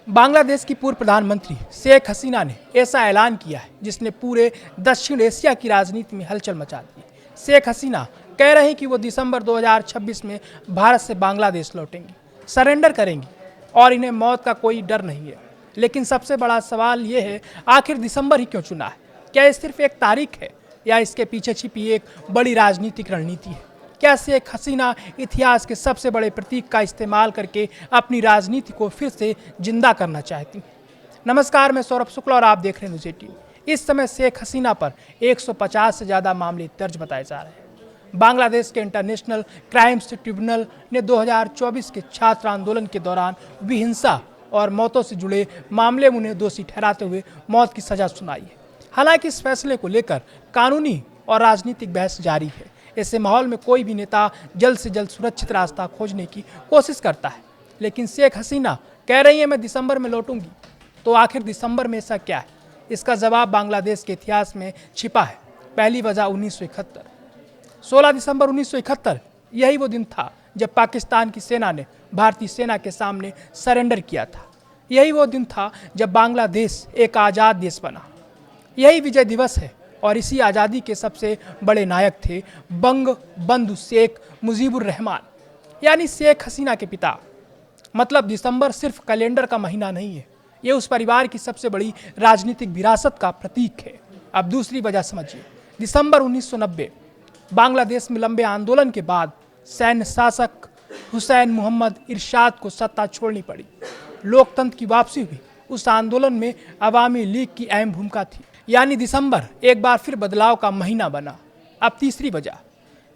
बांग्लादेश की पूर्व प्रधानमंत्री शेख हसीना ने ऐसा ऐलान किया है जिसने पूरे दक्षिण एशिया की राजनीति में हलचल मचा दी। शेख हसीना कह रहे हैं कि वो दिसंबर 2026 में भारत से बांग्लादेश लौटेंगी, सरेंडर करेंगी और इन्हें मौत का कोई डर नहीं है। लेकिन सबसे बड़ा सवाल ये है, आखिर दिसंबर ही क्यों चुना है? क्या ये सिर्फ एक तारीख है या इसके पीछे छिपी एक बड़ी राजनीतिक रणनीति है? क्या शेख हसीना इतिहास के सबसे बड़े प्रतीक का इस्तेमाल करके अपनी राजनीति को फिर से जिंदा करना चाहती हैं? नमस्कार, मैं सौरभ शुक्ला और आप देख रहे हैं न्यूज़ 18। इस समय शेख हसीना पर 150 से ज़्यादा मामले दर्ज बताए जा रहे हैं। बांग्लादेश के इंटरनेशनल क्राइम्स ट्रिब्यूनल ने 2024 के छात्र आंदोलन के दौरान विहिंसा और मौतों से जुड़े मामले में उन्हें दोषी ठहराते हुए मौत की सजा सुनाई है। हालांकि इस फैसले को लेकर कानूनी और राजनीतिक बहस जारी है। ऐसे माहौल में कोई भी नेता जल्द से जल्द सुरक्षित रास्ता खोजने की कोशिश करता है, लेकिन शेख हसीना कह रही है मैं दिसंबर में लौटूंगी। तो आखिर दिसंबर में ऐसा क्या है? इसका जवाब बांग्लादेश के इतिहास में छिपा है। पहली वजह 1971। 16 दिसंबर 1971 यही वो दिन था जब पाकिस्तान की सेना ने भारतीय सेना के सामने सरेंडर किया था। यही वो दिन था जब बांग्लादेश एक आज़ाद देश बना। यही विजय दिवस है और इसी आज़ादी के सबसे बड़े नायक थे बंग बंधु शेख मुजीबुर रहमान, यानी शेख हसीना के पिता। मतलब दिसंबर सिर्फ कैलेंडर का महीना नहीं है, ये उस परिवार की सबसे बड़ी राजनीतिक विरासत का प्रतीक है। अब दूसरी वजह समझिए। दिसंबर 1990 बांग्लादेश में लंबे आंदोलन के बाद सैन्य शासक हुसैन मोहम्मद इरशाद को सत्ता छोड़नी पड़ी। लोकतंत्र की वापसी हुई। उस आंदोलन में अवामी लीग की अहम भूमिका थी, यानी दिसंबर एक बार फिर बदलाव का महीना बना। अब तीसरी वजह,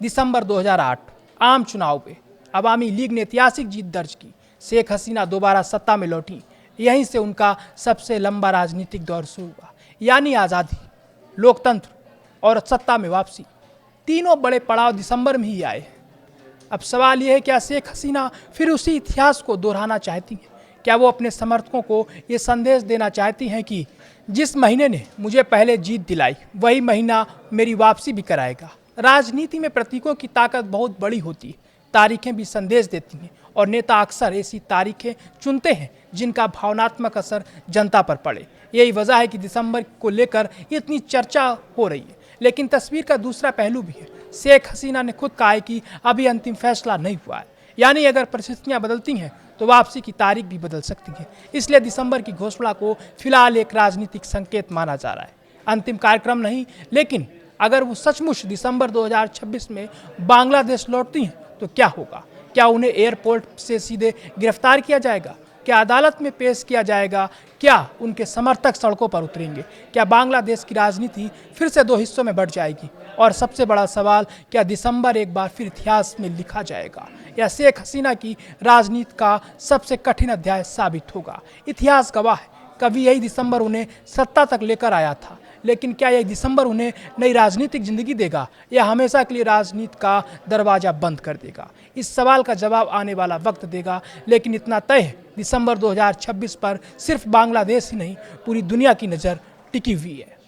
दिसंबर 2008 आम चुनाव पे अवामी लीग ने ऐतिहासिक जीत दर्ज की। शेख हसीना दोबारा सत्ता में लौटी। यहीं से उनका सबसे लंबा राजनीतिक दौर शुरू हुआ, यानी आज़ादी, लोकतंत्र और सत्ता में वापसी। तीनों बड़े पड़ाव दिसंबर में ही आए। अब सवाल यह है, क्या शेख हसीना फिर उसी इतिहास को दोहराना चाहती हैं? क्या वो अपने समर्थकों को ये संदेश देना चाहती हैं कि जिस महीने ने मुझे पहले जीत दिलाई वही महीना मेरी वापसी भी कराएगा? राजनीति में प्रतीकों की ताकत बहुत बड़ी होती है। तारीखें भी संदेश देती हैं और नेता अक्सर ऐसी तारीखें चुनते हैं जिनका भावनात्मक असर जनता पर पड़े। यही वजह है कि दिसंबर को लेकर इतनी चर्चा हो रही है। लेकिन तस्वीर का दूसरा पहलू भी है। शेख हसीना ने खुद कहा है कि अभी अंतिम फैसला नहीं हुआ है, यानी अगर परिस्थितियां बदलती हैं तो वापसी की तारीख भी बदल सकती है। इसलिए दिसंबर की घोषणा को फिलहाल एक राजनीतिक संकेत माना जा रहा है, अंतिम कार्यक्रम नहीं। लेकिन अगर वो सचमुच दिसंबर 2026 में बांग्लादेश लौटती हैं तो क्या होगा? क्या उन्हें एयरपोर्ट से सीधे गिरफ्तार किया जाएगा? क्या अदालत में पेश किया जाएगा? क्या उनके समर्थक सड़कों पर उतरेंगे? क्या बांग्लादेश की राजनीति फिर से दो हिस्सों में बढ़ जाएगी? और सबसे बड़ा सवाल, क्या दिसंबर एक बार फिर इतिहास में लिखा जाएगा या शेख हसीना की राजनीति का सबसे कठिन अध्याय साबित होगा? इतिहास गवाह है, कभी यही दिसंबर उन्हें सत्ता तक लेकर आया था, लेकिन क्या यह दिसंबर उन्हें नई राजनीतिक जिंदगी देगा या हमेशा के लिए राजनीति का दरवाजा बंद कर देगा? इस सवाल का जवाब आने वाला वक्त देगा। लेकिन इतना तय है, दिसंबर 2026 पर सिर्फ बांग्लादेश ही नहीं, पूरी दुनिया की नज़र टिकी हुई है।